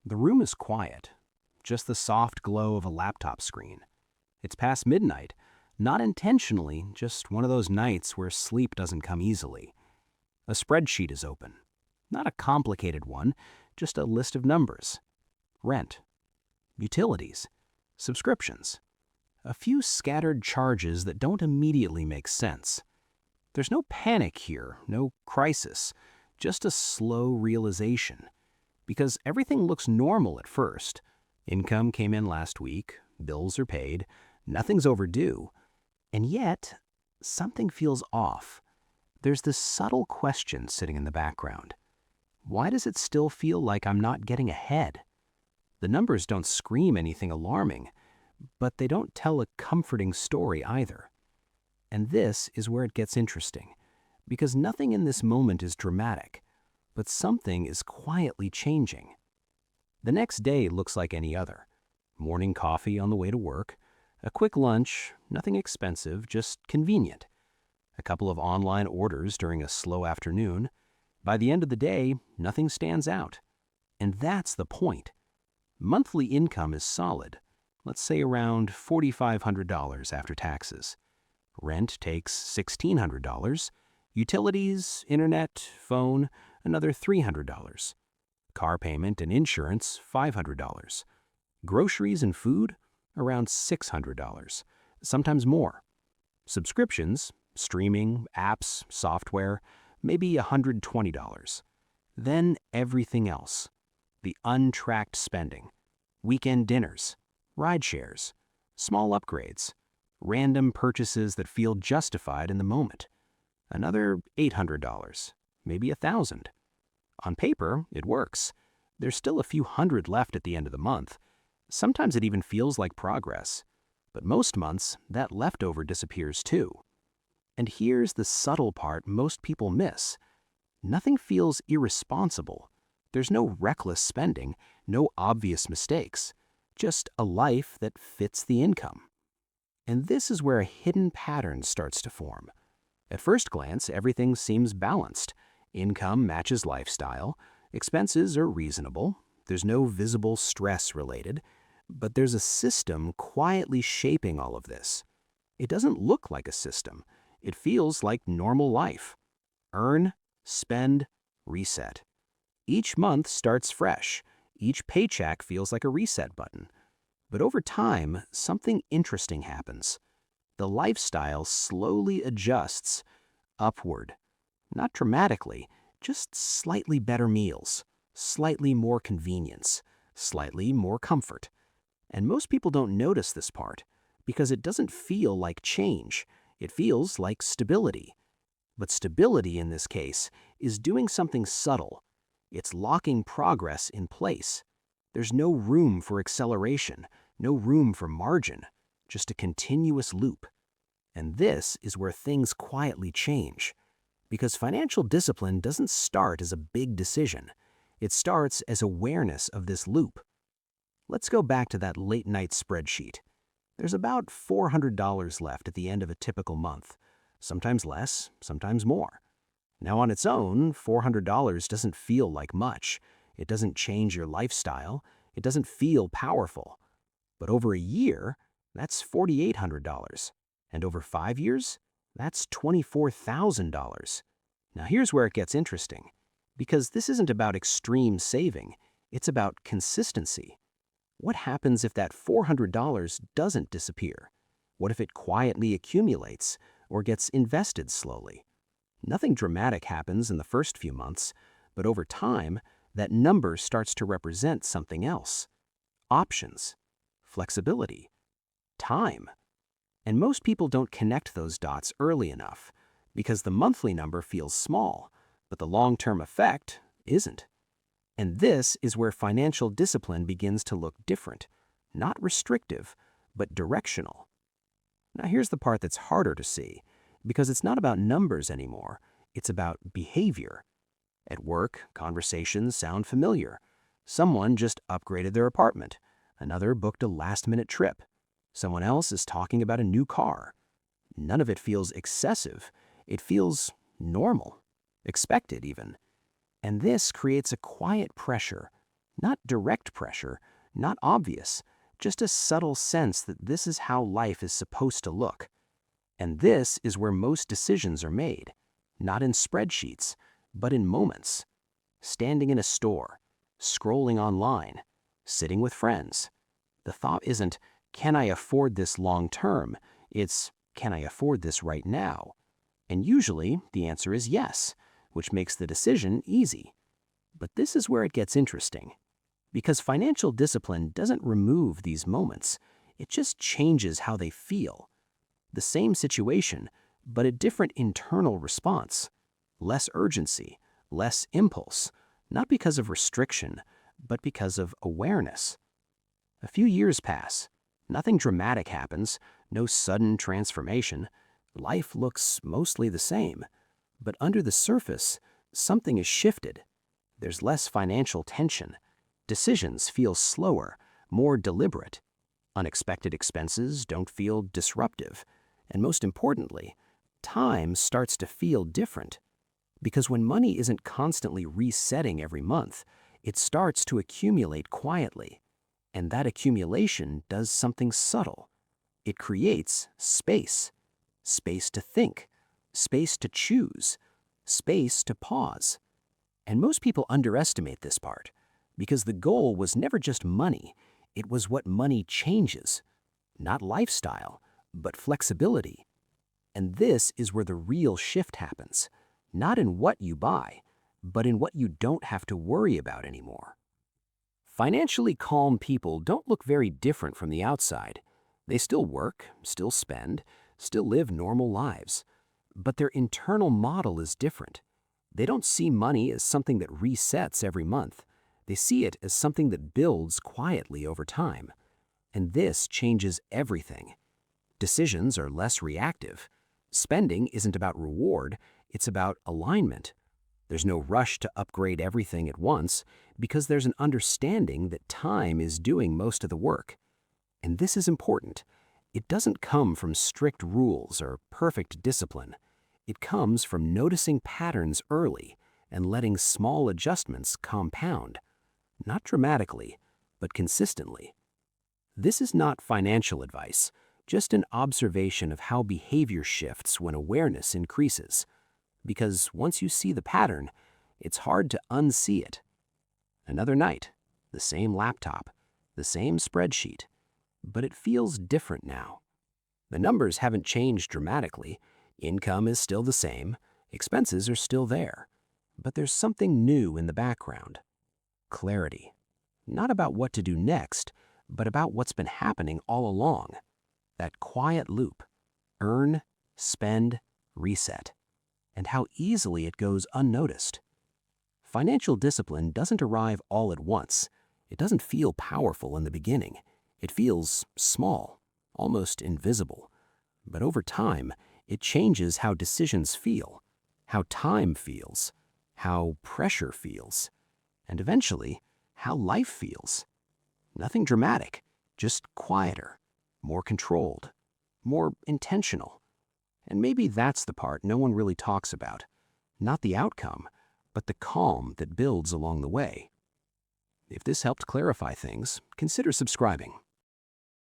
The room is quiet, just the soft glow of a laptop screen. It's past midnight, not intentionally, just one of those nights where sleep doesn't come easily. A spreadsheet is open. Not a complicated one, just a list of numbers. Rent, utilities, subscriptions. A few scattered charges that don't immediately make sense. There's no panic here, no crisis, just a slow realization. Because everything looks normal at first. Income came in last week, bills are paid, nothing's overdue. And yet, something feels off. There's this subtle question sitting in the background. Why does it still feel like I'm not getting ahead? The numbers don't scream anything alarming, but they don't tell a comforting story either. And this is where it gets interesting, because nothing in this moment is dramatic, but something is quietly changing. The next day looks like any other. Morning coffee on the way to work, a quick lunch, nothing expensive, just convenient. A couple of online orders during a slow afternoon. By the end of the day, nothing stands out. And that's the point. Monthly income is solid, let's say around $4,500 after taxes. Rent takes $1,600. Utilities, internet, phone, another $300. Car payment and insurance, $500. Groceries and food, around $600, sometimes more. Subscriptions, streaming, apps, software, maybe $120. Then everything else. The untracked spending. Weekend dinners, ride shares, small upgrades, random purchases that feel justified in the moment. Another $800, maybe $1,000. On paper, it works. There's still a few hundred left at the end of the month. Sometimes it even feels like progress. But most months, that leftover disappears too. And here's the subtle part most people miss. Nothing feels irresponsible. There's no reckless spending, no obvious mistakes. Just a life that fits the income. And this is where a hidden pattern starts to form. At first glance, everything seems balanced. Income matches lifestyle. Expenses are reasonable. There's no visible stress related. But there's a system quietly shaping all of this. It doesn't look like a system. It feels like normal life. Earn, spend, reset. Each month starts fresh. Each paycheck feels like a reset button. But over time, something interesting happens. The lifestyle slowly adjusts upward. Not dramatically, just slightly better meals, slightly more convenience, slightly more comfort. And most people don't notice this part because it doesn't feel like change. It feels like stability. But stability in this case is doing something subtle. It's locking progress in place. There's no room for acceleration, no room for margin, just a continuous loop. And this is where things quietly change. Because financial discipline doesn't start as a big decision. It starts as awareness of this loop. Let's go back to that late night spreadsheet. There's about $400 left at the end of a typical month. Sometimes less, sometimes more. Now on its own, $400 doesn't feel like much. It doesn't change your lifestyle. It doesn't feel powerful. But over a year, that's $4,800. And over 5 years, that's $24,000. Now here's where it gets interesting. Because this isn't about extreme saving. It's about consistency. What happens if that $400 doesn't disappear? What if it quietly accumulates or gets invested slowly? Nothing dramatic happens in the first few months, but over time, that number starts to represent something else. Options, flexibility, time. And most people don't connect those dots early enough because the monthly number feels small, but the long-term effect isn't. And this is where financial discipline begins to look different, not restrictive, but directional. Now here's the part that's harder to see, because it's not about numbers anymore, it's about behavior. At work, conversations sound familiar. Someone just upgraded their apartment. Another booked a last-minute trip. Someone else is talking about a new car. None of it feels excessive. It feels normal, expected even. And this creates a quiet pressure. Not direct pressure, not obvious, just a subtle sense that this is how life is supposed to look. And this is where most decisions are made, not in spreadsheets, but in moments. Standing in a store, scrolling online, sitting with friends. The thought isn't, can I afford this long term? It's, can I afford this right now? And usually the answer is yes, which makes the decision easy. But this is where it gets interesting. Because financial discipline doesn't remove these moments, it just changes how they feel. The same situation, but a different internal response. Less urgency, less impulse, not because of restriction, but because of awareness. A few years pass. Nothing dramatic happens, no sudden transformation. Life looks mostly the same. But under the surface, something is shifted. There's less financial tension. Decisions feel slower, more deliberate. Unexpected expenses don't feel disruptive. And most importantly, time starts to feel different. Because when money isn't constantly resetting every month, it starts to accumulate quietly. And that accumulation does something subtle. It creates space. Space to think. Space to choose. Space to pause. And most people underestimate this part, because the goal was never just money, it was what money changes. Not lifestyle, but flexibility. And this is where the real shift happens, not in what you buy, but in what you don't have to worry about anymore. Financially calm people don't look very different from the outside. They still work, still spend, still live normal lives. But their internal model is different. They don't see money as something that resets every month. They see it as something that builds quietly over time. And this changes everything. Decisions are less reactive. Spending isn't about reward, it's about alignment. There's no rush to upgrade everything at once because there's an understanding that time is doing most of the work. And this is important. It doesn't come from strict rules or perfect discipline. It comes from noticing patterns early and letting small adjustments compound. Not dramatically, but consistently. This is not financial advice, just an observation of how behavior shifts when awareness increases. Because once you see the pattern, it's hard to unsee it. Another night, the same laptop, the same spreadsheet, but it feels different now. The numbers haven't changed dramatically. Income is still the same, expenses are still there, but there's something new in the background. Clarity. Not about what to do next, but about what's been happening all along. That quiet loop. Earn, spend, reset. And how easily it goes unnoticed. Financial discipline doesn't arrive all at once. It doesn't feel powerful in the beginning. It feels small, almost invisible. But over time, it changes how decisions feel, how time feels, how pressure feels, and eventually, how life feels. Nothing dramatic, just quieter, more controlled, more intentional. And maybe that's the part no one really talks about. Not the outcome, but the calm that builds along the way. If this helped clarify things, consider subscribing.